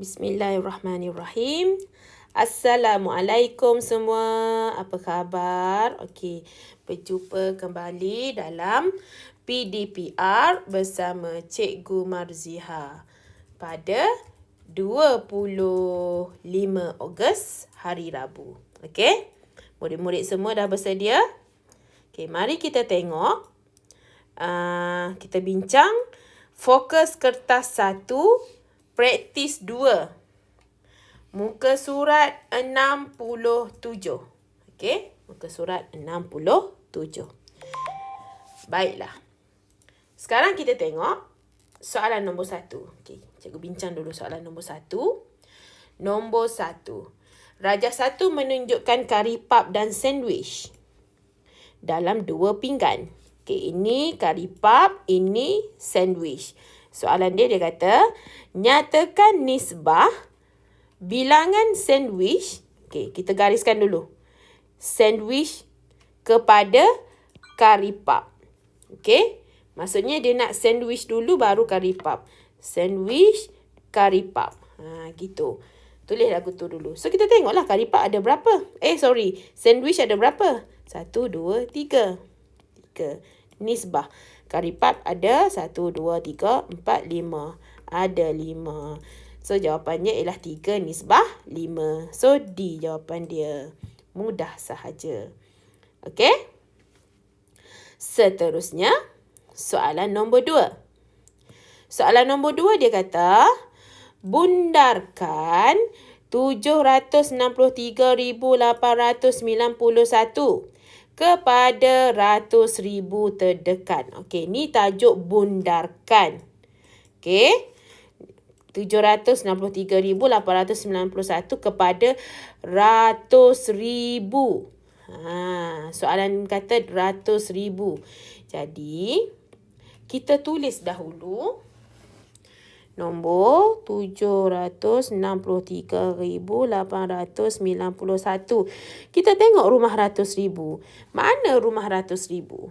Bismillahirrahmanirrahim. Assalamualaikum semua. Apa khabar? Okey, berjumpa kembali dalam PDPR bersama Cikgu Marziha pada 25 Ogos hari Rabu. Okey? Murid-murid semua dah bersedia? Okey, mari kita tengok. Kita bincang fokus kertas 1, praktis 2. Muka surat 67. Okey, muka surat 67. Baiklah. Sekarang kita tengok soalan nombor 1. Okey, cikgu bincang dulu soalan nombor 1. Nombor 1. Raja 1 menunjukkan kari pap dan sandwich dalam 2 pinggan. Okey, ini kari pap, ini sandwich. Soalan dia kata, nyatakan nisbah bilangan sandwich. Okey, kita gariskan dulu. Sandwich kepada kari pap. Okey, maksudnya dia nak sandwich dulu baru kari pap. Sandwich, kari pap. Gitu. Tulis lagu tu dulu. So, kita tengoklah kari pap ada berapa. Sandwich ada berapa? 1, 2, 3. 3. Nisbah. Kari pap ada 1, 2, 3, 4, 5. Ada 5. So, jawapannya ialah 3 nisbah 5. So, D jawapan dia. Mudah sahaja. Okey? Seterusnya, soalan nombor 2. Soalan nombor 2 dia kata, bundarkan 763,891 kepada ratus ribu terdekat. Okey, ni tajuk bundarkan. Okey, 763,891 kepada ratus ribu. Soalan kata ratus ribu. Jadi, kita tulis dahulu nombor 763,891. Kita tengok rumah ratus ribu. Mana rumah ratus ribu?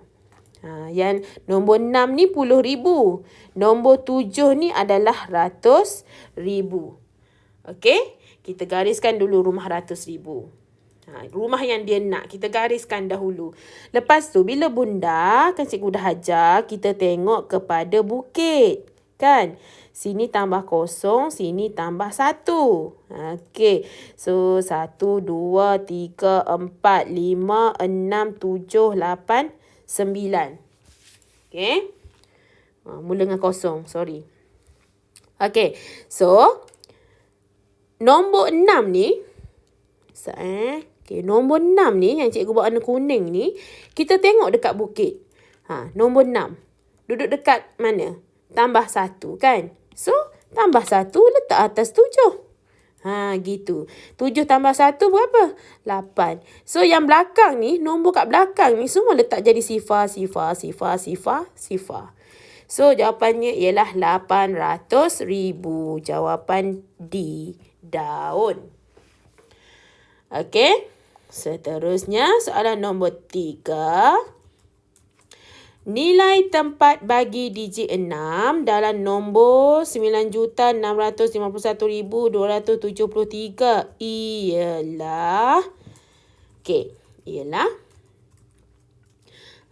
Yang nombor 6 ni 10,000. Nombor 7 ni adalah ratus ribu. Okey? Kita gariskan dulu rumah ratus ribu. Rumah yang dia nak, kita gariskan dahulu. Lepas tu, bila bunda, kan cikgu dah ajar, kita tengok kepada bukit. Kan? Sini tambah kosong, sini tambah 1. Okey. So, 1, 2, 3, 4, 5, 6, 7, 8, 9. Okey. Mula dengan kosong. Sorry. Okey. So, nombor 6 ni. Okey, nombor 6 ni, yang cikgu buat warna kuning ni, kita tengok dekat bukit. Nombor 6. Duduk dekat mana? Tambah 1 kan? So, tambah 1 letak atas 7. Gitu. 7 tambah 1 berapa? 8. So, yang belakang ni, nombor kat belakang ni semua letak jadi sifar. So, jawapannya ialah 800,000. Jawapan D. Daun. Okey. Seterusnya, soalan nombor 3. Nilai tempat bagi digit 6 dalam nombor 9,651,273 ialah. Okey, ialah.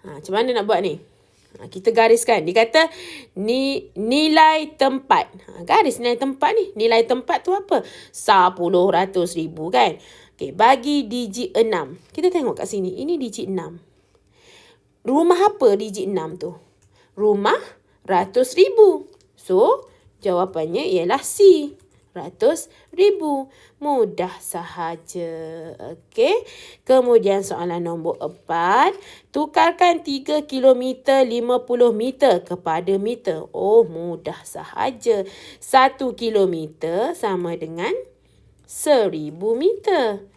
Macam mana nak buat ni? Kita gariskan. Dia kata nilai tempat. Garis nilai tempat ni. Nilai tempat tu apa? 10,100,000 kan? Okey, bagi digit 6. Kita tengok kat sini. Ini digit 6. Rumah apa digit 6 tu? Rumah ratus ribu. So, jawapannya ialah C. Ratus ribu. Mudah sahaja. Okey. Kemudian soalan nombor 4. Tukarkan 3 kilometer 50 meter kepada meter. Oh, mudah sahaja. 1 kilometer sama dengan 1,000 meter.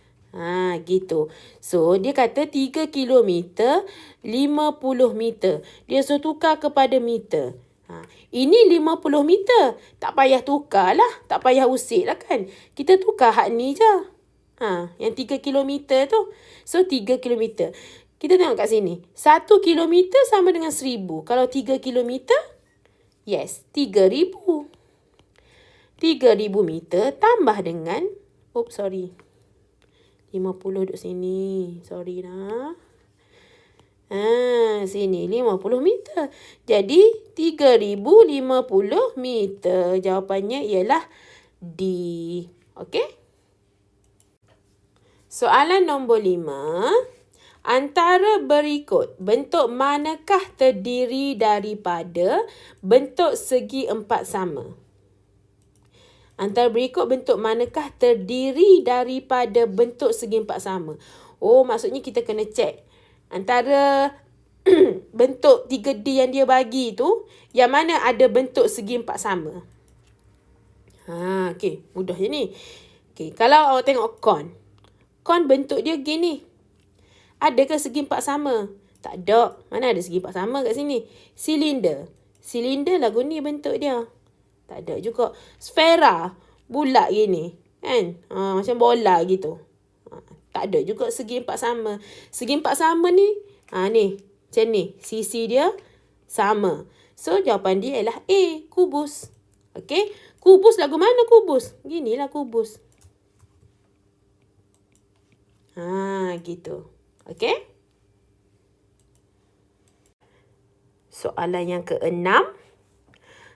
Gitu. So, dia kata 3 kilometer 50 meter. Dia suruh tukar kepada meter. Ini 50 meter. Tak payah tukar lah. Tak payah usik lah kan. Kita tukar hak ni je. Yang 3 kilometer tu. So, 3 kilometer. Kita tengok kat sini. 1 kilometer sama dengan 1,000. Kalau 3 kilometer, yes, 3,000. 3,000 meter tambah dengan, 50 duduk sini. Sorry lah. Sini 50 meter. Jadi 3,050 meter. Jawapannya ialah D. Okey? Soalan nombor 5. Antara berikut, bentuk manakah terdiri daripada bentuk segi empat sama? Antara berikut, bentuk manakah terdiri daripada bentuk segi empat sama? Maksudnya kita kena check. Antara bentuk 3D yang dia bagi tu, yang mana ada bentuk segi empat sama? Okey, mudah je ni. Okey, kalau awak tengok kon. Kon bentuk dia gini. Adakah segi empat sama? Tak ada. Mana ada segi empat sama kat sini? Silinder. Silinder lagu ni bentuk dia. Tak ada juga. Sfera. Bulat gini. Kan? Macam bola gitu. Tak ada juga segi empat sama. Segi empat sama ni. Ni. Macam ni. Sisi dia sama. So, jawapan dia ialah A. Kubus. Okey. Kubus lagu mana kubus? Ginilah kubus. Gitu. Okey. Soalan yang ke-6.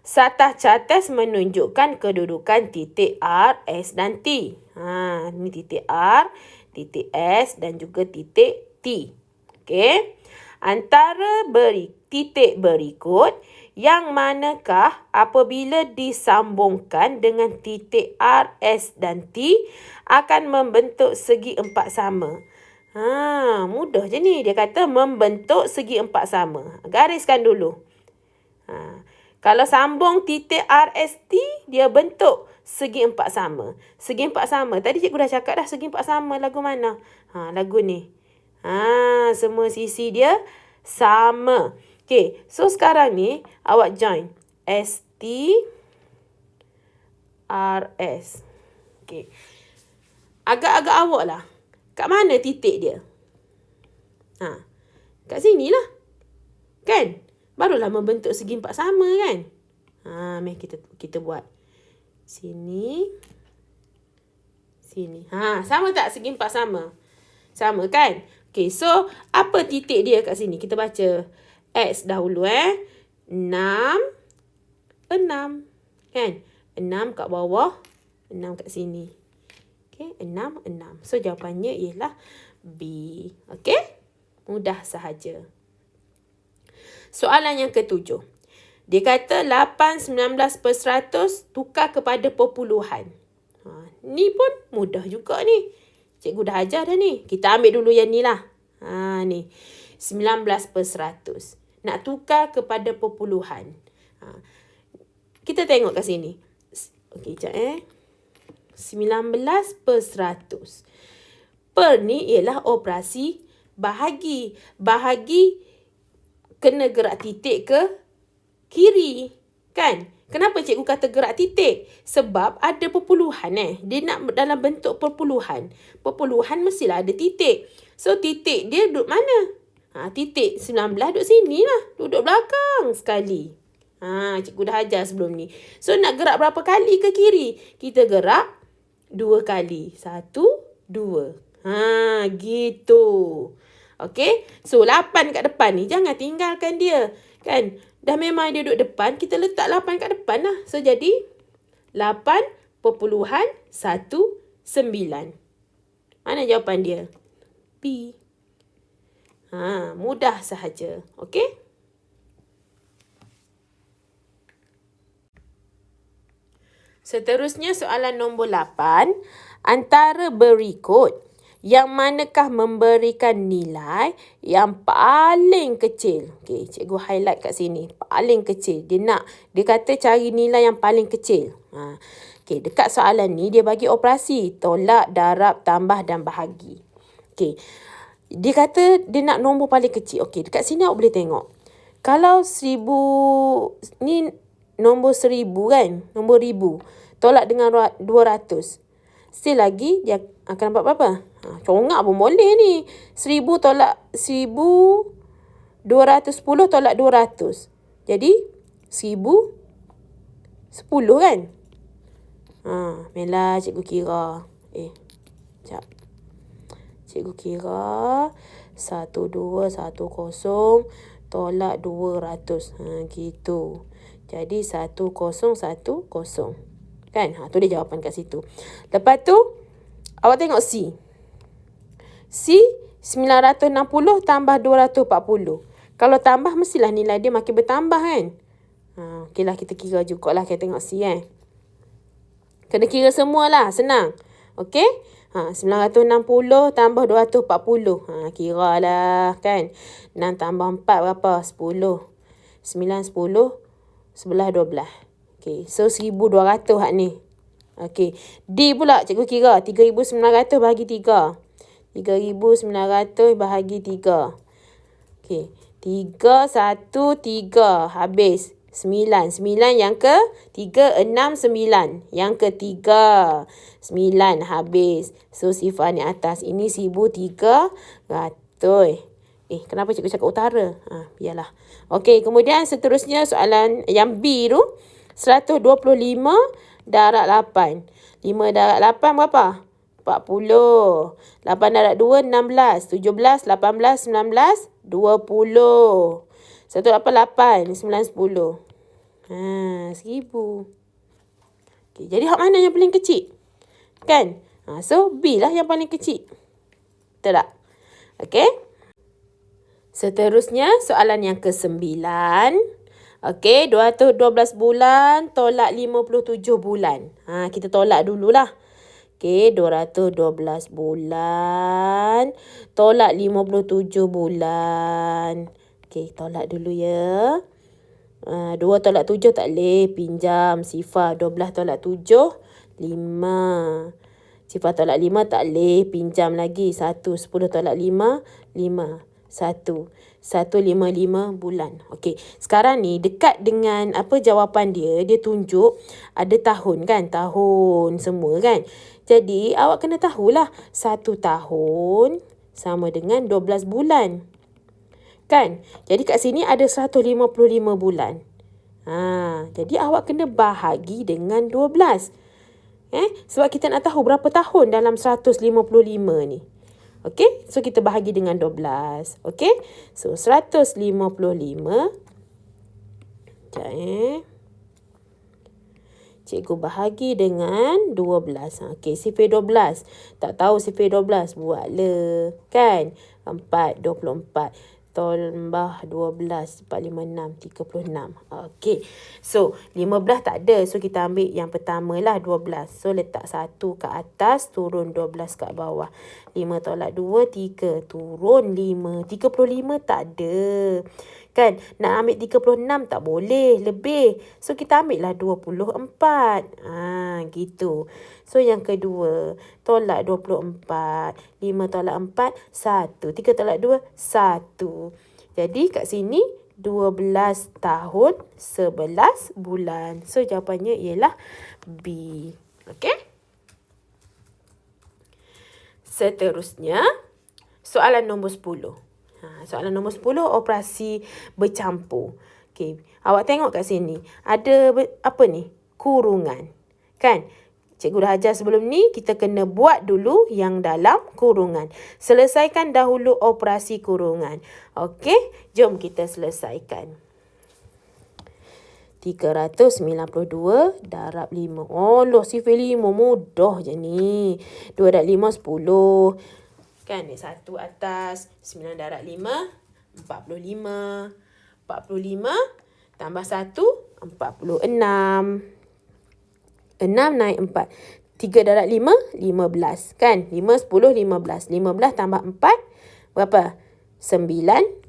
Satah cartas menunjukkan kedudukan titik R, S dan T. Ni titik R, titik S dan juga titik T. Okey. Antara titik berikut, yang manakah apabila disambungkan dengan titik R, S dan T akan membentuk segi empat sama? Mudah je ni. Dia kata membentuk segi empat sama. Gariskan dulu. Kalau sambung titik RST, dia bentuk segi empat sama. Segi empat sama. Tadi cikgu dah cakap dah segi empat sama lagu mana? Lagu ni. Semua sisi dia sama. Okay. So, sekarang ni awak join. ST, RS. Okay. Agak-agak awak lah. Kat mana titik dia? Kat sini lah. Kan? Barulah membentuk segi empat sama kan? Mari kita buat. Sini. Sini. Sama tak segi empat sama? Sama kan? Okay, so apa titik dia kat sini? Kita baca X dahulu 6. 6. Kan? 6 kat bawah. 6 kat sini. Okay, 6. So, jawapannya ialah B. Okay? Mudah sahaja. Soalan yang ke-7. Dia kata 8, 19/100 tukar kepada perpuluhan. Ni pun mudah juga ni. Cikgu dah ajar dah ni. Kita ambil dulu yang ni lah. Ni. 19/100. Nak tukar kepada perpuluhan. Kita tengok kat sini. Okey, sekejap 19/100. Per ni ialah operasi bahagi. Bahagi kena gerak titik ke kiri. Kan? Kenapa cikgu kata gerak titik? Sebab ada perpuluhan Dia nak dalam bentuk perpuluhan. Perpuluhan mestilah ada titik. So, titik dia duduk mana? Titik 19 duduk sini lah. Duduk belakang sekali. Cikgu dah ajar sebelum ni. So, nak gerak berapa kali ke kiri? Kita gerak 2 kali. 1, 2. Gitu. Okey. So, 8 kat depan ni. Jangan tinggalkan dia. Kan? Dah memang dia duduk depan. Kita letak 8 kat depan lah. So, jadi 8.19. Mana jawapan dia? B. Mudah sahaja. Okey? Seterusnya soalan nombor 8. Antara berikut, yang manakah memberikan nilai yang paling kecil? Okey, cikgu highlight kat sini. Paling kecil. Dia kata cari nilai yang paling kecil. Okey, dekat soalan ni dia bagi operasi. Tolak, darab, tambah dan bahagi. Okey. Dia kata dia nak nombor paling kecil. Okey, dekat sini awak boleh tengok. Kalau 1000, ni nombor 1000 kan? Nombor 1000. Tolak dengan 200. Still lagi dia akan dapat berapa? Congak pun boleh ni. 1000 tolak 1000. 210 tolak 200. Jadi 1010 kan? Melah cikgu kira. Sekejap. Cikgu kira 1210 tolak 200. Gitu. Jadi 1010. Kan? Tu dia jawapan kat situ. Lepas tu, awak tengok C. C 960 tambah 240. Kalau tambah mestilah nilai dia makin bertambah kan? Okeylah kita kira jugalah. Kita tengok C kan. Kena kira semualah. Senang. Okey? 960 tambah 240. Kira lah kan. 6 tambah 4 berapa? 10. 9, 10. 11, 12. Okey. So 1200 hak ni. Okey. D pula cikgu kira. 3900 bahagi 3. 3900 bahagi 3. Okey. 3, 1, 3. Habis. 9. 9 yang ke 3, 6, 9. Yang ke 3. 9 habis. So sifar ni atas. Ini 1300. Kenapa cikgu cakap utara? Biarlah. Okey, kemudian seterusnya soalan yang B tu. 125 darab 8. 5 darab 8 berapa? 40. 8 darab 2, 16. 17, 18, 19, 20. 188, 9, 10. 1000. Okay, jadi hak mana yang paling kecil? Kan? So, B lah yang paling kecil. Betul tak? Okay. Seterusnya, soalan yang ke-9. Okay, 212 bulan tolak 57 bulan. Kita tolak dululah. Okay, 212 bulan tolak 57 bulan. Okay, tolak dulu ya. 2 tolak 7 tak boleh. Pinjam sifar. 12 tolak 7, 5. Sifar tolak 5 tak boleh. Pinjam lagi. 1. 10 tolak 5, 5. 1. 155 bulan. Okey. Sekarang ni dekat dengan apa jawapan dia. Dia tunjuk ada tahun kan. Tahun semua kan. Jadi awak kena tahulah. 1 tahun sama dengan 12 bulan. Kan? Jadi kat sini ada 155 bulan. Jadi awak kena bahagi dengan 12. Sebab kita nak tahu berapa tahun dalam 155 ni. Okey? So kita bahagi dengan 12. Okey? So 155. Sekejap Cikgu bahagi dengan 12. Okey, sifir 12. Tak tahu sifir 12. Buatlah. Kan? 4, 24. Tambah 12, 4, 5, 6, 36. Okey. So, 15 tak ada. So, kita ambil yang pertama lah, 12. So, letak 1 ke atas, turun 12 kat bawah. 5 tolak 2, 3. Turun 5. 35 tak ada. Kan? Nak ambil 36 tak boleh. Lebih. So, kita ambil lah 24. Gitu. So, yang kedua. Tolak 24. 5 tolak 4, 1. 3 tolak 2, 1. Jadi, kat sini 12 tahun 11 bulan. So, jawapannya ialah B. Okey? Seterusnya, soalan nombor 10. Soalan nombor 10, operasi bercampur. Okay. Awak tengok kat sini. Ada apa ni? Kurungan. Kan? Cikgu dah ajar sebelum ni, kita kena buat dulu yang dalam kurungan. Selesaikan dahulu operasi kurungan. Okey? Jom kita selesaikan. 392 darab 5. Allah, sifir 5 mudah je ni. 2 darab 5, 10. Kan, 1 atas, 9 darab 5, 45. 45 tambah 1, 46. 6 naik 4. 3 darab 5, 15. Kan, 5, 10, 15. 15 tambah 4, berapa? 19.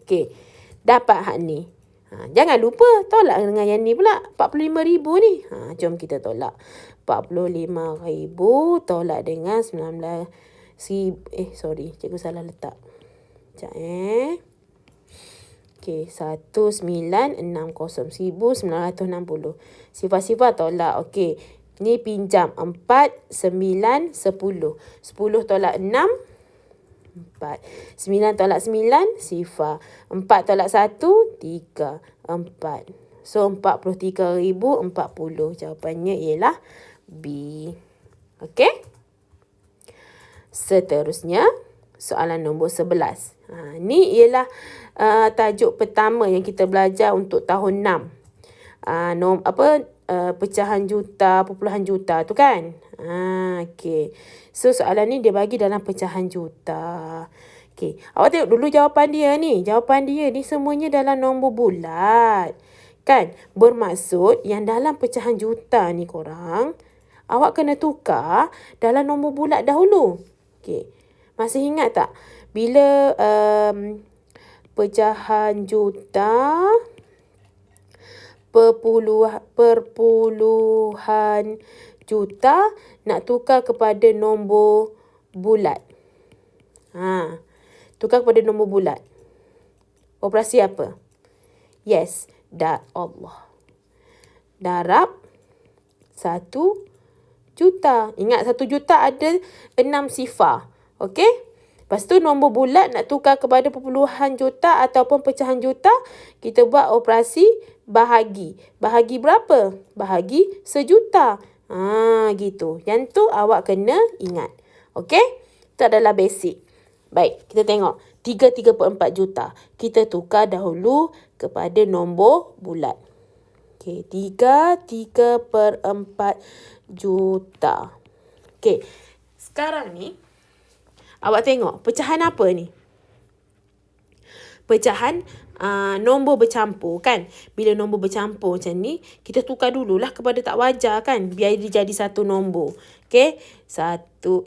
Okey, dapat hak ni. Jangan lupa tolak dengan yang ni pula. 45,000 ni. Jom kita tolak. 45,000 tolak dengan 19. Cikgu salah letak. Sekejap Okey, 1960. 1960. Sifar-sifar tolak. Okey, ni pinjam. 4, 9, 10. 10 tolak 6. 4. 9 tolak 9, sifar. 4 tolak 1, 3. 4. So, 43,040. Jawapannya ialah B. Okey? Seterusnya, soalan nombor 11. Ni ialah tajuk pertama yang kita belajar untuk tahun 6. Pecahan juta, puluhan juta tu kan. Okey. So, soalan ni dia bagi dalam pecahan juta. Okey. Awak tengok dulu jawapan dia ni. Jawapan dia ni semuanya dalam nombor bulat. Kan? Bermaksud yang dalam pecahan juta ni korang, awak kena tukar dalam nombor bulat dahulu. Okey. Masih ingat tak? Bila pecahan juta, perpuluhan juta nak tukar kepada nombor bulat. Tukar kepada nombor bulat. Operasi apa? Yes, Allah. Darab 1 juta. Ingat 1 juta ada 6 sifar. Okey? Lepas tu nombor bulat nak tukar kepada perpuluhan juta ataupun pecahan juta, kita buat operasi bahagi. Bahagi berapa? Bahagi 1 juta. Gitu. Yang tu awak kena ingat. Okey? Itu adalah basic. Baik, kita tengok. 3/4 juta. Kita tukar dahulu kepada nombor bulat. Okey, 3/4 juta. Okey, sekarang ni, awak tengok, pecahan apa ni? Pecahan nombor bercampur kan. Bila nombor bercampur macam ni, kita tukar dululah kepada tak wajar kan. Biar dia jadi satu nombor. Okey, satu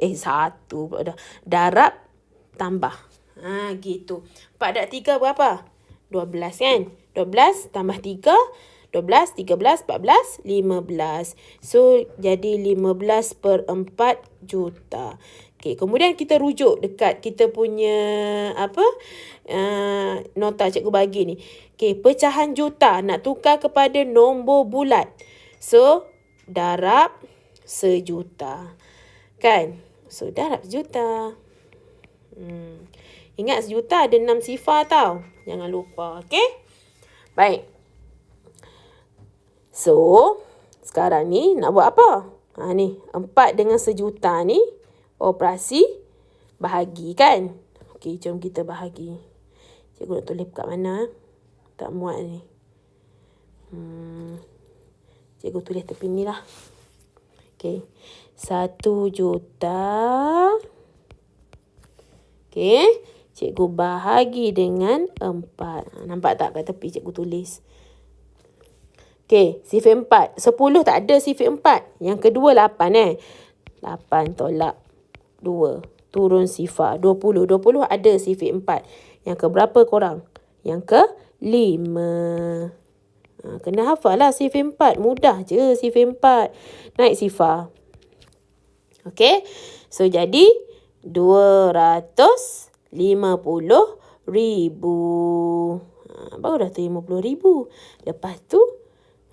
darab tambah. Gitu. 4 + 3 berapa? 12 kan? 12 tambah 3, 12, 13, 14, 15. So, jadi 15/4 juta. Okay, kemudian kita rujuk dekat kita punya nota cikgu bagi ni. Okay, pecahan juta nak tukar kepada nombor bulat. So, darab 1 juta. Kan? So, darab 1 juta. Ingat 1 juta ada 6 sifar tau. Jangan lupa. Okay? Baik. So, sekarang ni nak buat apa? Ni, 4 dengan 1 juta ni operasi bahagi kan? Okey, jom kita bahagi. Cikgu nak tulis kat mana? Tak muat ni. Cikgu tulis tepi ni lah. Okey. 1 juta. Okey. Cikgu bahagi dengan 4. Nampak tak kat tepi cikgu tulis? Okey, sifar 4. 10 tak ada sifar 4. Yang kedua 8 8 tolak 2. Turun sifar 20. 20 ada sifar 4. Yang ke berapa korang? Yang ke 5. Kena hafal lah sifar 4. Mudah je sifar 4. Naik sifar. Okey. So, jadi 250,000. Baru dah 50,000. Lepas tu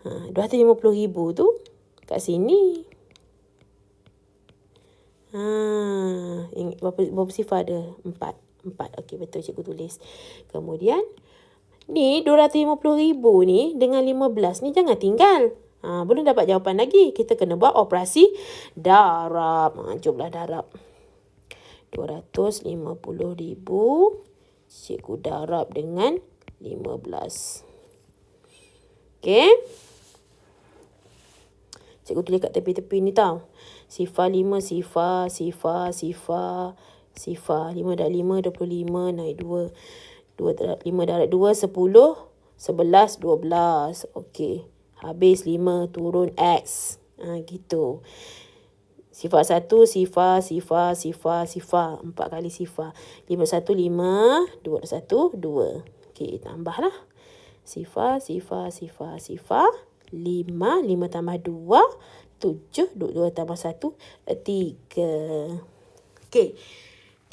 250,000 tu kat sini. Berapa sifar ada? 4. Okey, betul cikgu tulis. Kemudian ni 250,000 ni dengan 15 ni jangan tinggal. Belum dapat jawapan lagi. Kita kena buat operasi darab. Jomlah darab. 250,000 cikgu darab dengan 15. Okey. Cikgu tulis kat tepi-tepi ni tau. Sifar 5, sifar. 5 darab 5, 25. Naik 2. 5 darab 2, 10. 11, 12. Okey. Habis 5, turun X. Gitu. Sifar 1, sifar. 4 kali sifar. 5, 1, 5. 2, 1, 2. Okey, tambahlah. Sifar. 5 tambah 2, 7. 2 tambah 1, 3. Okey.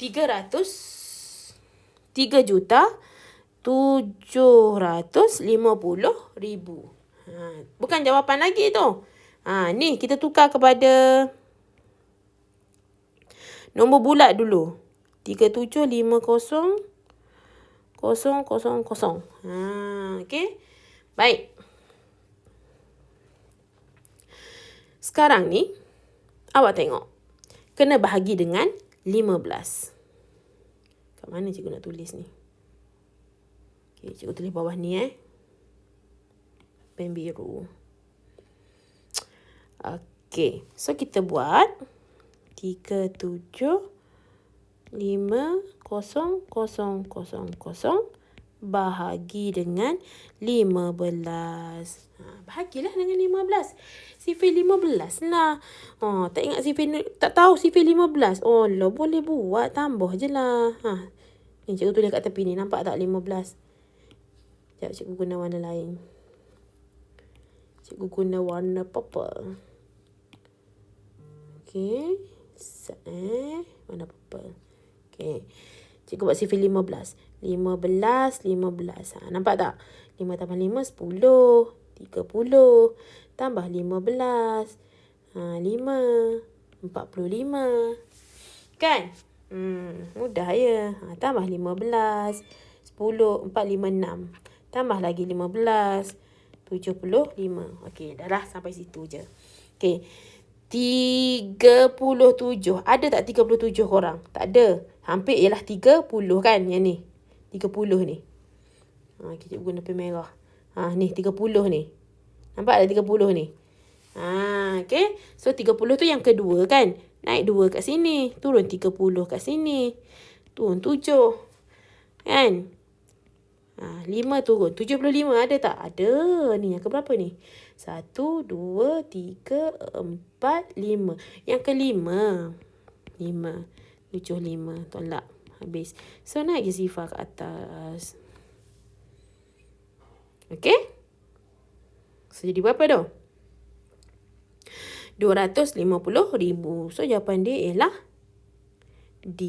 3,750,000. Bukan jawapan lagi tu. Ni kita tukar kepada nombor bulat dulu. 3750,000. Okey. Baik. sekarang ni, awak tengok. Kena bahagi dengan 15. Kat mana cikgu nak tulis ni? Okay, cikgu tulis bawah ni pen biru. Okay, so kita buat 3, 7, 5, 0, 0, 0, 0 bahagi dengan 15. Bahagilah dengan 15. Sifir 15 lah. Tak ingat sifir, tak tahu sifir 15. Oh lah, boleh buat. Tambah je lah. Ni cikgu tulis kat tepi ni. Nampak tak 15? Sekejap cikgu guna warna lain. Cikgu guna warna purple. Okay. Warna purple. Okay. Cikgu buat sifir 15. 15. Nampak tak? 5 tambah 5, 10. 30. Tambah 15. 5. 45. Kan? Mudah ya. Tambah 15. 10. 4, 5, 6. Tambah lagi 15. 75. Okey, dah lah sampai situ je. Okey. 37. Ada tak 37 korang? Tak ada. Hampir ialah 30 kan yang ni. 30 ni. Kita guna pen merah. Ni 30 ni. Nampak ada 30 ni. Okay. So 30 tu yang kedua kan. Naik 2 kat sini. Turun 30 kat sini. Turun 7. Kan? 5 turun. 75 ada tak? Ada. Ni yang keberapa ni? 1, 2, 3, 4, 5. Yang kelima. 5. 75. Tolak. Habis. So naik je sifar ke atas. Okay? So jadi berapa tu? 250,000. So jawapan dia ialah D.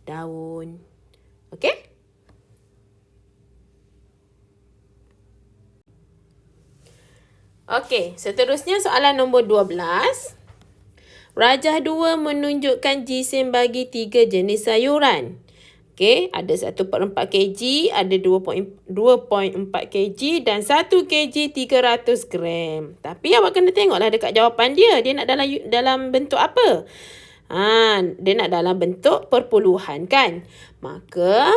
Daun. Okay? Okey, seterusnya soalan nombor 12. Rajah 2 menunjukkan jisim bagi 3 jenis sayuran. Okey, ada 1/4 kg, ada 2.4 kg dan 1 kg 300 gram. Tapi awak kena tengoklah dekat jawapan dia. Dia nak dalam bentuk apa? Dia nak dalam bentuk perpuluhan kan? Maka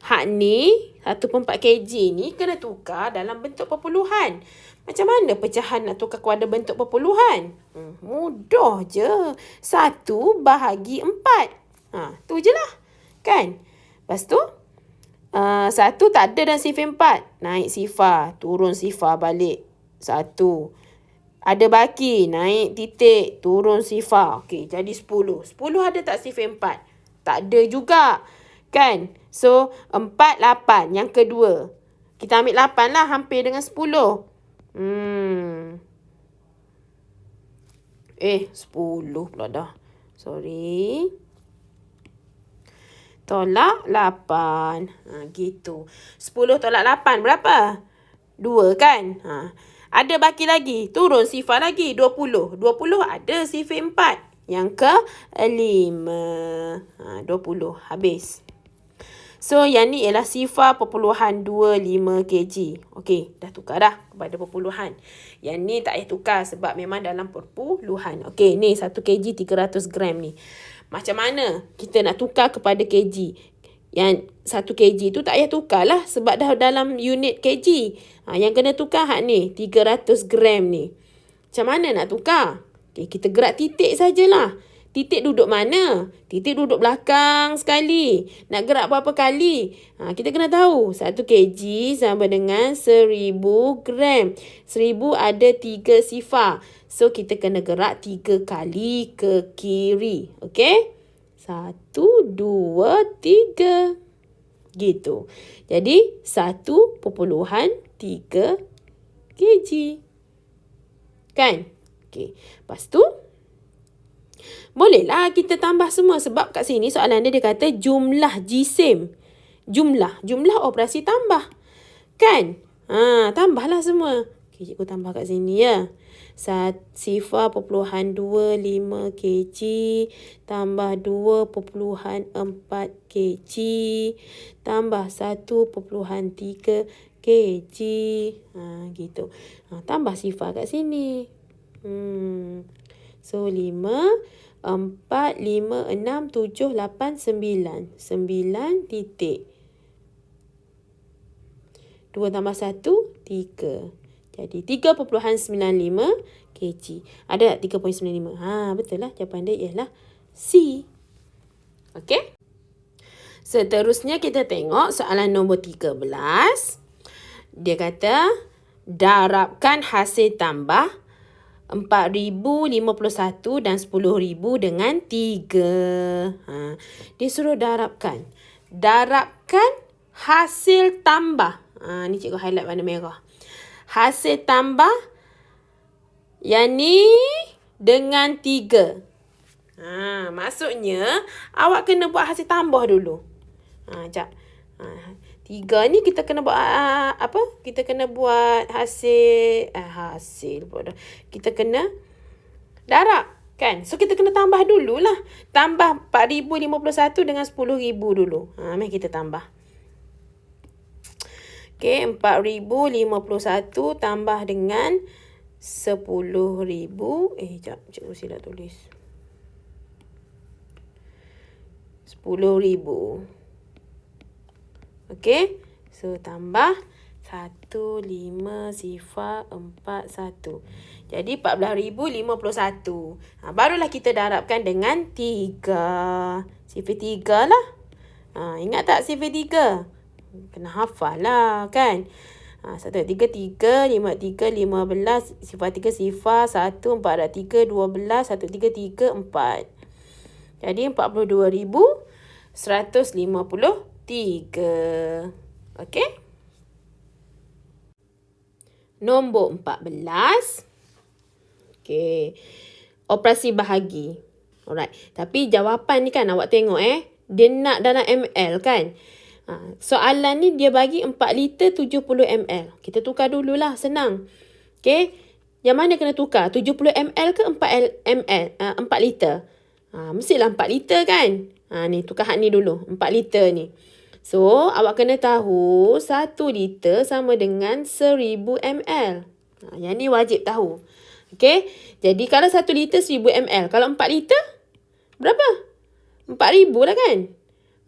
hak ni 1/4 kg ni kena tukar dalam bentuk perpuluhan. Macam mana pecahan nak tukar kepada bentuk perpuluhan? Mudah je. 1 bahagi 4. Tu je lah. Kan? Lepas tu, 1 tak ada dalam sifar 4. Naik sifar. Turun sifar balik. 1. Ada baki. Naik titik. Turun sifar. Okey, jadi 10. 10 ada tak sifar 4? Tak ada juga. Kan? So, 4, 8. Yang kedua. Kita ambil 8 lah. Hampir dengan 10. 10 pula dah. Sorry. Tolak 8. Gitu. 10 tolak 8 berapa? 2 kan? Ada baki lagi. Turun sifar lagi. 20. 20 ada sifar 4. Yang ke 5. 20. Habis. So, yang ni ialah sifar perpuluhan 25 kg. Okey, dah tukar dah kepada perpuluhan. Yang ni tak payah tukar sebab memang dalam perpuluhan. Okey, ni 1 kg 300 gram ni. Macam mana kita nak tukar kepada kg? Yang 1 kg tu tak payah tukar lah sebab dah dalam unit kg. Yang kena tukar hak ni, 300 gram ni. Macam mana nak tukar? Okey, kita gerak titik sajalah. Titik duduk mana? Titik duduk belakang sekali. Nak gerak berapa kali? Kita kena tahu. 1 kg sama dengan 1000 gram. 1000 ada 3 sifar. So, kita kena gerak 3 kali ke kiri. Okey? 1, 2, 3. Gitu. Jadi, 1.3 kg. Kan? Okey. Lepas tu, bolehlah kita tambah semua sebab kat sini soalan dia kata jumlah jisim. Jumlah operasi tambah. Kan? Tambahlah semua. Okay, cikgu tambah kat sini ya. Sifar perpuluhan 25 kg tambah 2.4 kg tambah 1.3 kg. Gitu. Tambah sifar kat sini. So 5, 4, 5, 6, 7, 8, 9. 9 titik. 2 tambah 1, 3. Jadi 3.95 kg. Ada tak 3.95? Betul lah. Jawapan dia ialah C. Okey. Seterusnya kita tengok soalan nombor 13. Dia kata, darabkan hasil tambah 4,051 dan 10,000 dengan 3. Dia suruh darabkan. Darabkan hasil tambah. Ni cikgu highlight warna merah. Hasil tambah yang ni dengan 3. Maksudnya awak kena buat hasil tambah dulu. Sekejap. 3 ni kita kena buat apa? Kita kena buat hasil kita kena darab kan? So kita kena tambah dululah. Tambah 4,051 dengan 10,000 dulu. Mari kita tambah. Okey, 4,051 tambah dengan 10,000. Sekejap, cikgu silap tulis. 10,000. Okey, so tambah 1,5,041. Jadi 14,051. Barulah kita darabkan dengan 3. Sifar 3 lah. Ingat tak sifar 3? Kena hafal lah kan. 1, 3, 3, 5, 3, 15. Sifar 3 sifar. 1, 4, 3, 12. 1, 3, 3, 4. Jadi 42,153. Okey. Nombor 14. Okey. Operasi bahagi. Alright. Tapi jawapan ni kan awak tengok dia nak dalam ml kan. Soalan ni dia bagi 4 liter 70 ml. Kita tukar dululah, senang. Okey. Yang mana kena tukar? 70 ml ke 4 liter? Mestilah 4 liter kan? Ni tukar hak ni dulu. 4 liter ni. So, awak kena tahu 1 liter sama dengan 1,000 ml. Yang ni wajib tahu. Okey. Jadi, kalau 1 liter 1,000 ml. Kalau 4 liter, berapa? 4,000 lah kan?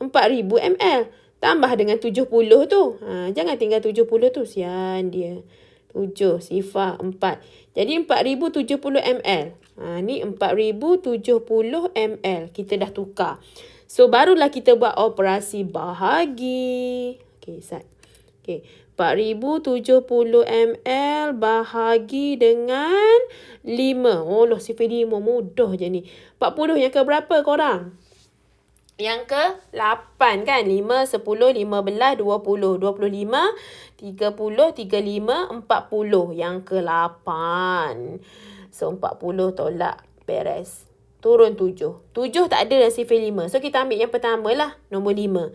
4,000 ml. Tambah dengan 70 tu. Jangan tinggal 70 tu. Sian dia. 7, sifar 4. Jadi 4,070 ml. Ni 4,070 ml. Kita dah tukar. So, barulah kita buat operasi bahagi. Okey, Sat. Okey. 4,070 ml bahagi dengan 5. Oh, sifar 5. Mudah je ni. 40 yang ke berapa korang? Yang ke 8 kan? 5, 10, 15, 20, 25, 30, 35, 40. Yang ke 8. So, 40 tolak beres. Turun 7. 7 tak ada dalam sifar 5. So, kita ambil yang pertama lah. Nombor 5.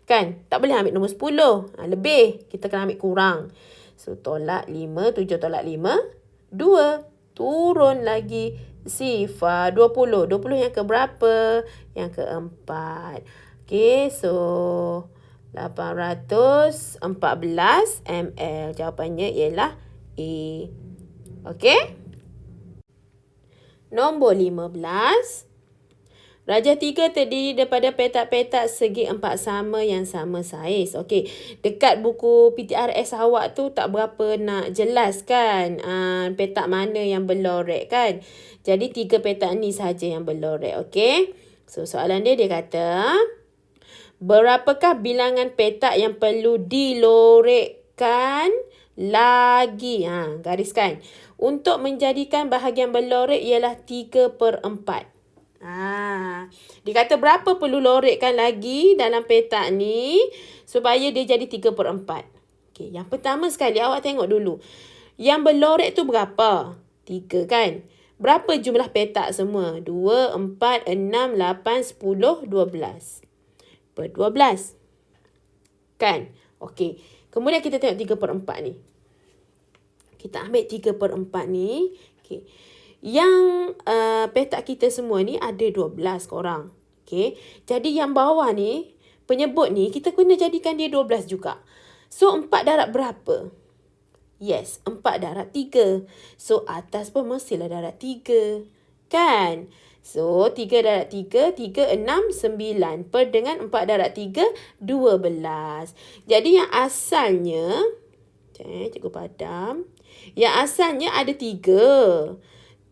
Kan? Tak boleh ambil nombor 10. Lebih. Kita kena ambil kurang. So, tolak 5. 7 tolak 5. 2. Turun lagi sifar 20. 20 yang ke berapa? Yang ke 4. Okey, so 814 ml. Jawapannya ialah A. Okey. Nombor 15. Rajah 3 terdiri daripada petak-petak segi 4 sama yang sama saiz. Okey, dekat buku PTRS awak tu tak berapa nak jelas kan petak mana yang berlorek kan. Jadi 3 petak ni saja yang berlorek. Okey. So soalan dia kata, berapakah bilangan petak yang perlu dilorekkan lagi? Gariskan. Untuk menjadikan bahagian berlorek ialah 3/4. Dia kata berapa perlu lorekkan lagi dalam petak ni supaya dia jadi 3/4. Okey, yang pertama sekali awak tengok dulu. Yang berlorek tu berapa? 3 kan? Berapa jumlah petak semua? 2, 4, 6, 8, 10, 12. 12. Kan? Okey. Kemudian kita tengok 3/4 ni. Kita ambil 3/4 ni. Okey. Yang petak kita semua ni ada 12 korang. Okay. Jadi yang bawah ni, penyebut ni, kita kena jadikan dia 12 juga. So, 4 darab berapa? Yes, 4 darab 3. So, atas pun mestilah darab 3. Kan? So, 3 darab 3, 3, 6, 9. Per dengan 4 darab 3, 12. Jadi, yang asalnya, cikgu padam. Yang asalnya ada 3.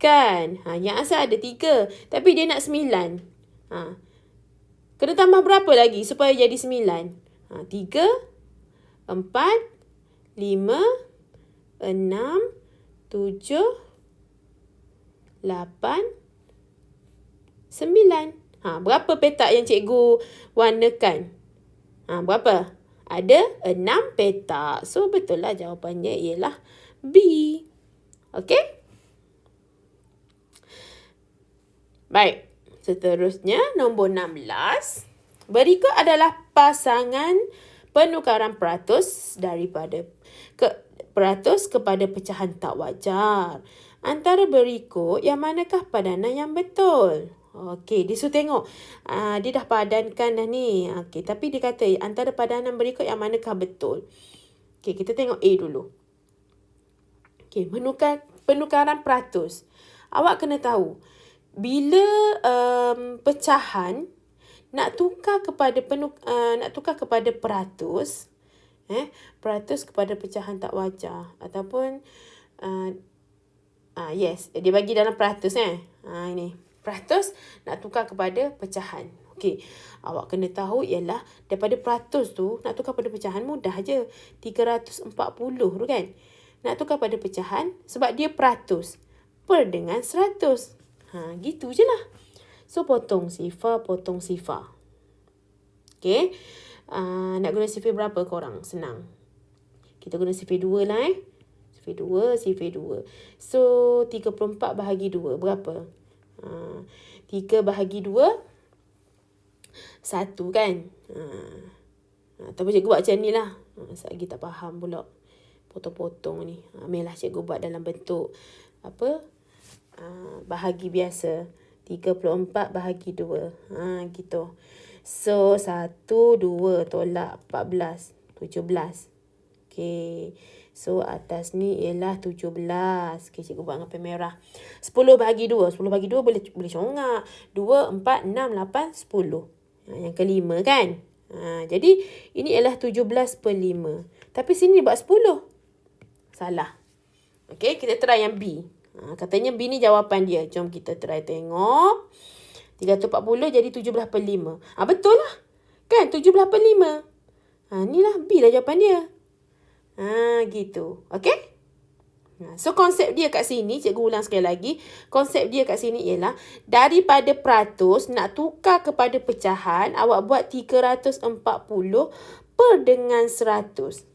Kan? Yang asal ada 3. Tapi dia nak 9. Kena tambah berapa lagi supaya jadi 9? 3, 4, 5, 6, 7, 8, 9. Berapa petak yang cikgu warnakan? Berapa? Ada 6 petak. So, betul lah jawapannya ialah B. Okey? Baik. Seterusnya, nombor 16. Berikut adalah pasangan penukaran peratus daripada peratus kepada pecahan tak wajar. Antara berikut, yang manakah padanan yang betul? Okey, dia suruh tengok. Dia dah padankan dah ni. Okey, tapi dia kata antara padanan berikut yang manakah betul? Okey, kita tengok A dulu. Okey, penukaran peratus. Awak kena tahu, bila pecahan nak tukar kepada peratus, peratus kepada pecahan tak wajar ataupun yes, dia bagi dalam peratus ini. Peratus nak tukar kepada pecahan. Okey, awak kena tahu ialah daripada peratus tu nak tukar pada pecahan mudah je. 340 tu kan. Nak tukar pada pecahan sebab dia peratus. Per dengan 100. Gitu je lah. So, potong sifar, potong sifar. Okey. Nak guna sifir berapa korang? Senang. Kita guna sifir 2 lah Sifir 2, sifir 2. So, 34 bahagi 2. Berapa? 3 bahagi 2. 1 kan? Tapi cikgu buat macam ni lah. Lagi tak faham pula. Potong-potong ni. Ambillah cikgu buat dalam bentuk bahagi biasa. 34 bahagi 2. Gitu. So, 1, 2 tolak 14. 17. Okay. So, atas ni ialah 17. Okay, cikgu buat dengan pen merah. 10 bahagi 2. 10 bahagi 2 boleh congak. 2, 4, 6, 8, 10. Yang kelima kan? Jadi, ini ialah 17 per 5. Tapi sini buat 10. Salah. Okay, kita try yang B. Katanya B ni jawapan dia. Jom kita try tengok. 340 jadi 17 per 5. Betul lah. Kan? 17 per 5. Inilah B lah jawapan dia. Gitu. Okay? So, konsep dia kat sini, cikgu ulang sekali lagi. Konsep dia kat sini ialah, daripada peratus nak tukar kepada pecahan, awak buat 340 per dengan 100.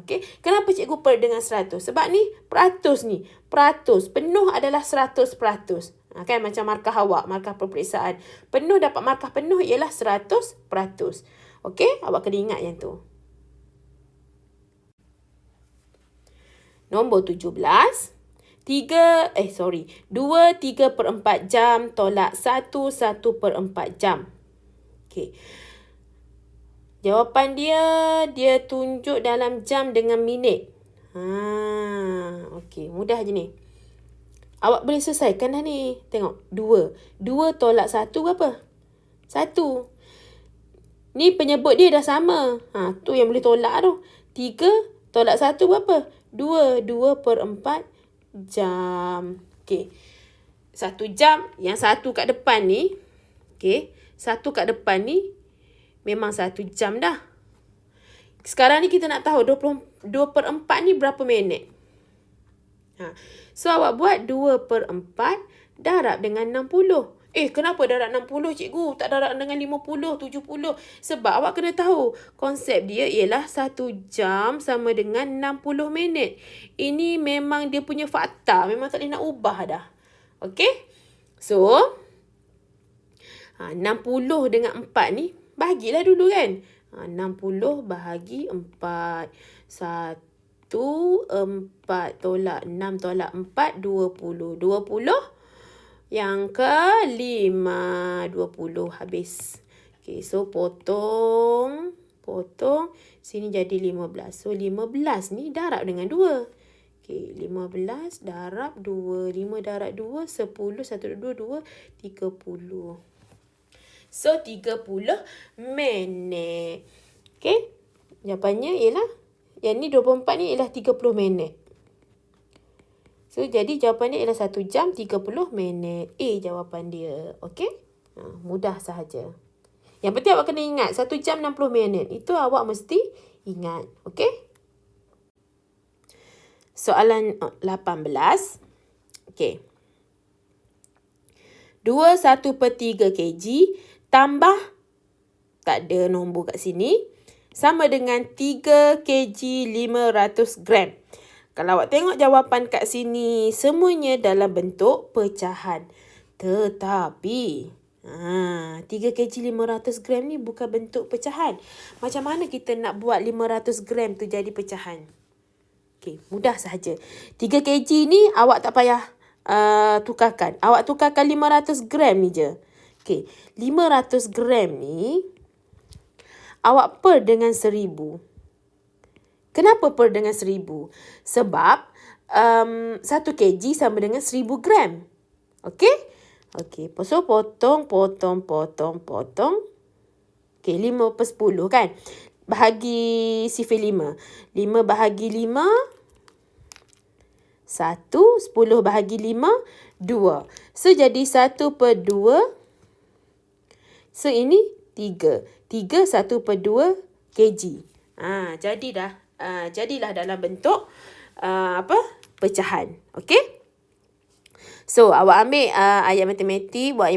Okay. Kenapa cikgu per dengan 100? Sebab ni, peratus ni. Peratus. Penuh adalah 100%. Kan macam markah awak, markah peperiksaan. Penuh dapat markah penuh ialah 100%. Okay, awak kena ingat yang tu. Nombor 17. 2 3/4 jam tolak 1 1/4 jam. Okay. Jawapan dia tunjuk dalam jam dengan minit. Okay, mudah je ni. Awak boleh selesaikan dah ni. Tengok, 2. 2 tolak 1 berapa? 1. Ni penyebut dia dah sama. Tu yang boleh tolak tu. 3 tolak 1 berapa? 2. 2/4 jam. Okay. 1 jam. Yang 1 kat depan ni. Okay. 1 kat depan ni. Memang 1 jam dah. Sekarang ni kita nak tahu 2/4 ni berapa minit. So, awak buat 2/4 darab dengan 60. Kenapa darab 60 cikgu? Tak darab dengan 50, 70. Sebab awak kena tahu, konsep dia ialah 1 jam sama dengan 60 minit. Ini memang dia punya fakta. Memang tak boleh nak ubah dah. Okay? So, 60 dengan 4 ni, bahagilah dulu kan. 60 bahagi 4. 1, 4 tolak 6 tolak 4, 20. 20. Yang kelima, 20 habis. Okay, so potong. Sini jadi 15. So, 15 ni darab dengan 2. Okey, 15 darab 2. 5 darab 2, 10. 1 darab 2, 30. So, 30 minit. Okey, jawapannya ialah, yang ni 24 ni ialah 30 minit. So, jadi jawapannya ialah 1 jam 30 minit. A jawapan dia. Okey, mudah sahaja. Yang penting awak kena ingat, 1 jam 60 minit. Itu awak mesti ingat. Okey? Soalan 18. Okey. 21/3 kg tambah, tak ada nombor kat sini, sama dengan 3 kg 500 gram. Kalau awak tengok jawapan kat sini, semuanya dalam bentuk pecahan. Tetapi 3 kg 500 gram ni bukan bentuk pecahan. Macam mana kita nak buat 500 gram tu jadi pecahan? Okey, mudah sahaja. 3 kg ni awak tak payah tukarkan. Awak tukarkan 500 gram ni je. Okey, 500 gram ni awak per dengan 1000. Kenapa per dengan 1000? Sebab 1 kg sama dengan 1000 gram. Okey? Okey, so potong. Okey, 5/10 kan? Bahagi sifar 5. 5 bahagi 5, 1. 10 bahagi 5, 2. So, jadi 1/2. So, ini 3. 3 1/2 kg. Jadilah dalam bentuk pecahan. Okey? So, awak ambil ayat matematik, buat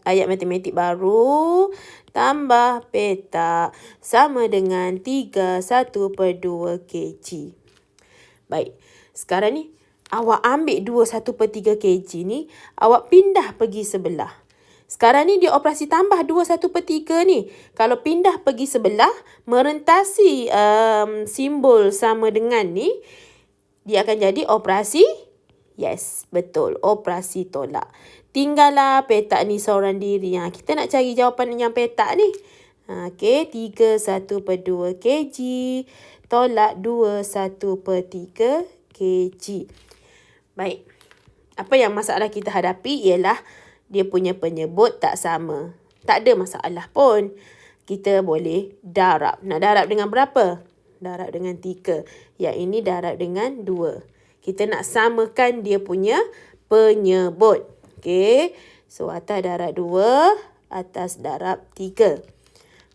ayat matematik baru, tambah petak sama dengan 3 1/2 kg. Baik, sekarang ni awak ambil 2 1/3 kg ni, awak pindah pergi sebelah. Sekarang ni dia operasi tambah 2 1/3 ni. Kalau pindah pergi sebelah, merentasi simbol sama dengan ni, dia akan jadi operasi. Yes, betul. Operasi tolak. Tinggallah petak ni seorang diri. Kita nak cari jawapan yang petak ni. Okey, 3 1/2 kg tolak 2 1/3 kg. Baik. Apa yang masalah kita hadapi ialah dia punya penyebut tak sama. Tak ada masalah pun. Kita boleh darab. Nak darab dengan berapa? Darab dengan 3. Yang ini darab dengan 2. Kita nak samakan dia punya penyebut. Okey. So, atas darab 2, atas darab 3.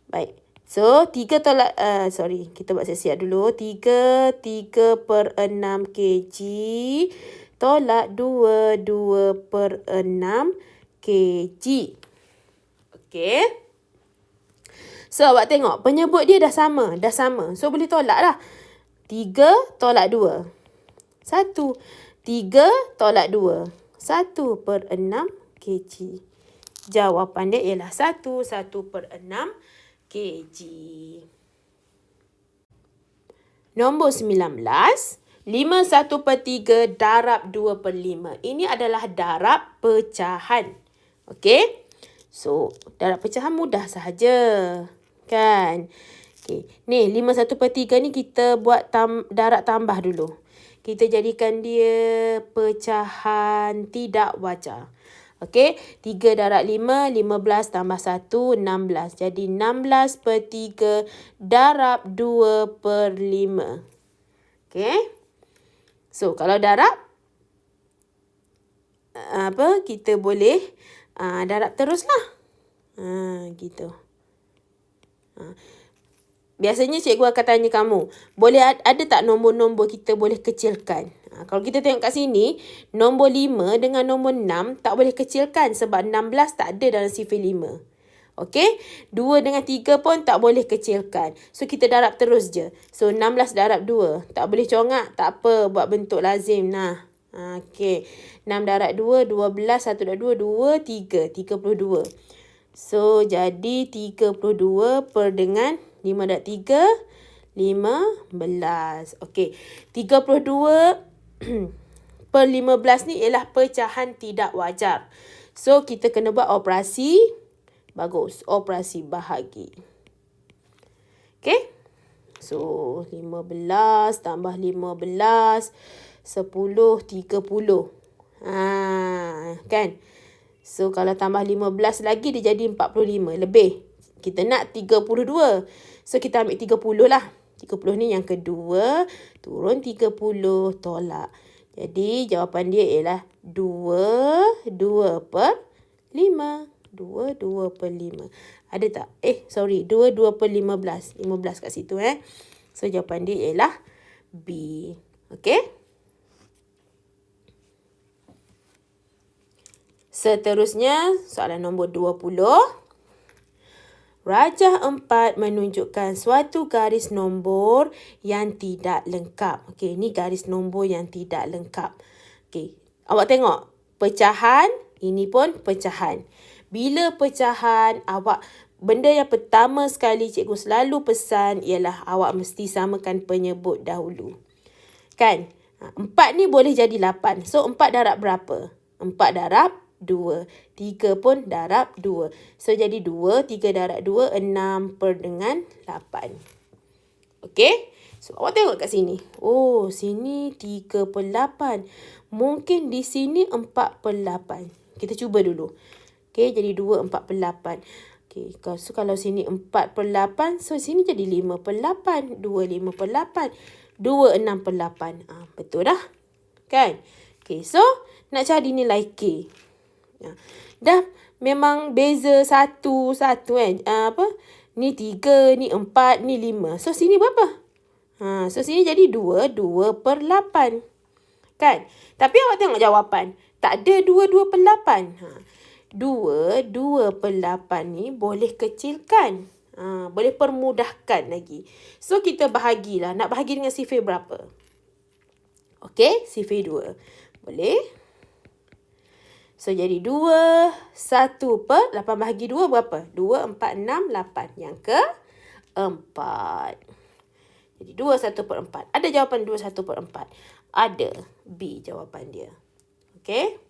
Baik. So, 3 tolak, kita buat siap-siap dulu. 3/6 kg tolak 2/6 kg. Okey. So, awak tengok. Penyebut dia dah sama. So, boleh tolak dah. 3 tolak 2. 1. 3 tolak 2. 1/6 kg. Jawapan dia ialah 1/6 kg. Nombor 19. 5 1/3 darab 2/5. Ini adalah darab pecahan. Okey. So, darab pecahan mudah sahaja. Kan? Okey. Ni 5 1/3 ni kita buat darab tambah dulu. Kita jadikan dia pecahan tidak wajar. Okey, 3 darab 5, 15 tambah 1, 16. Jadi 16/3 darab 2/5. Okey. So, kalau darab, kita boleh darab teruslah. Gitu. Biasanya cikgu akan tanya kamu, boleh ada tak nombor-nombor kita boleh kecilkan? Kalau kita tengok kat sini, nombor 5 dengan nombor 6 tak boleh kecilkan sebab 16 tak ada dalam sifar 5. Okey? 2 dengan 3 pun tak boleh kecilkan. So, kita darab terus je. So, 16 darab 2. Tak boleh congak? Tak apa, buat bentuk lazim. Okey. 6 darab 2, 12. 1 darab 2, 2. 3. 32. So, jadi 32 per dengan 5 darab 3, 15. Okey. 32 per 15 ni ialah pecahan tidak wajar. So, kita kena buat operasi. Bagus. Operasi bahagi. Okey. So, 15 tambah 15 10, 30. Kan? So, kalau tambah 15 lagi, dia jadi 45. Lebih. Kita nak 32. So, kita ambil 30 lah. 30 ni yang kedua. Turun 30. Tolak. Jadi, jawapan dia ialah 2 per 5. 2 per 5. Ada tak? 2 per 15. 15 kat situ. So, jawapan dia ialah B. Okay? Seterusnya, soalan nombor 20. Rajah 4 menunjukkan suatu garis nombor yang tidak lengkap. Okey, ni garis nombor yang tidak lengkap. Okey, awak tengok. Pecahan, ini pun pecahan. Bila pecahan, benda yang pertama sekali cikgu selalu pesan ialah awak mesti samakan penyebut dahulu. Kan? 4 ni boleh jadi 8. So, 4 darab berapa? 4 darab 2. 3 pun darab 2. So, jadi 2. 3 darab 2. 6 per dengan 8. Okey? So, awak tengok kat sini. Oh, sini 3 per 8. Mungkin di sini 4 per 8. Kita cuba dulu. Okey, jadi 2, 4 per 8. Okey, so kalau sini 4 per 8. So, sini jadi 5 per 8. 2, 5 per 8. 2, 6 per 8. Betul dah? Kan? Okey, so, nak cari nilai K. Dah memang beza satu kan. Ni 3, ni 4, ni 5. So sini berapa? So sini jadi 2 per 8. Kan? Tapi awak tengok jawapan. Tak ada 2 per 8. 2 per 8 ni boleh kecilkan. Boleh permudahkan lagi. So kita bahagilah. Nak bahagi dengan sifir berapa? Okey, sifir 2. Boleh? So, jadi 2, 1 per 8 bahagi 2 berapa? 2, 4, 6, 8. Yang ke 4. Jadi, 2, 1 per 4. Ada jawapan 2, 1 per 4? Ada. B jawapan dia. Okey?